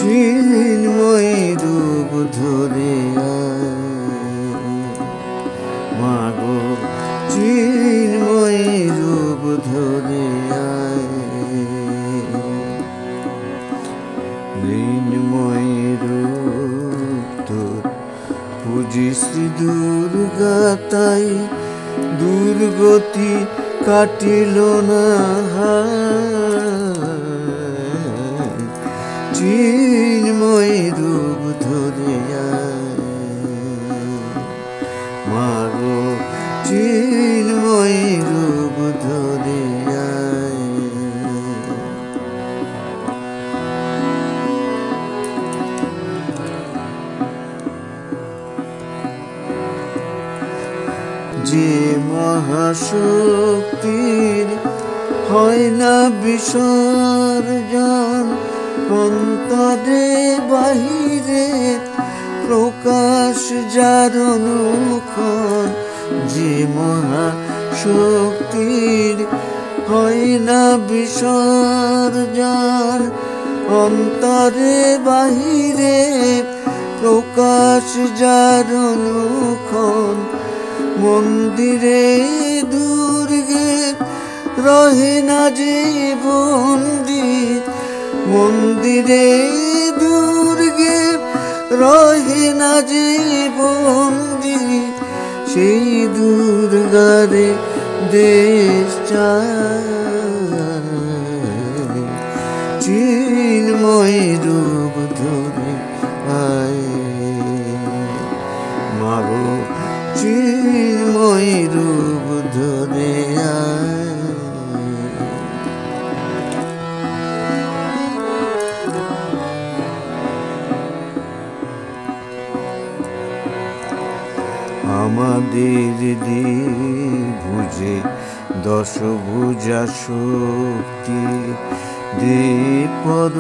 চিন্ময় রূপ ধরে মাগো চিন্ময় রূপ ধরে মৃন্ময় রূপ তোর পুজি শ্রী দুর্গা তাই দুর্গতি কাটিল না চিন্ময় রূপ ধরে মাগো চিন্ময় রূপ ধরে যে মহাশক্তির হয় না বিসর্জন অন্তরে বাহিরে প্রকাশ যার অনুক্ষণ যে মহাশক্তির হয় না বিসর্জন অন্তরে বাহিরে প্রকাশ যার অনুক্ষণ মন্দিরে দুর্গে রহে না যে বন্দী মন্দিরে দুর্গে রহে না যে বন্দী সেই দুর্গারে দেশ চায় চিন্ময় রূপ ধরে আয় মাগো চিন্ময় রূপ ধরে আমাদের ভুজে দশভুজা শক্তি দে পর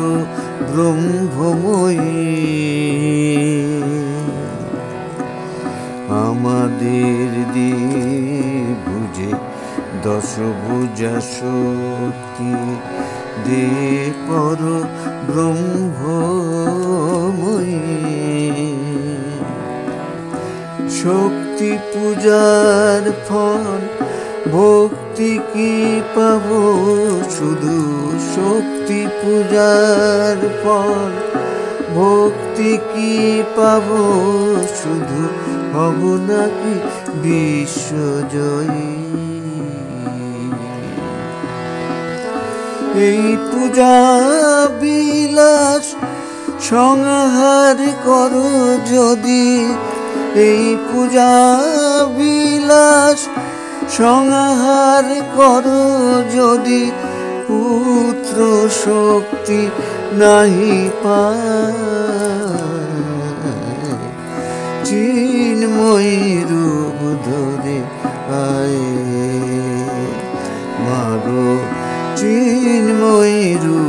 ব্রহ্মময়ী আমাদের ভুজে দশভুজা শক্তি দে পর ব্রহ্মময়ী শক্তি পূজার ফল ভক্তি কি পাব শুধু শক্তি পূজার ফল ভক্তি কি পাব শুধু হব নাকি বিশ্বজয়ী এই পূজা বিলাস সংহার করো যদি এই পূজা বিলাস সংহার করো যদি পুত্র শক্তি নাহি পায় চিন্ময় রূপ ধরে আয় মাগো চিন্ময় রূপ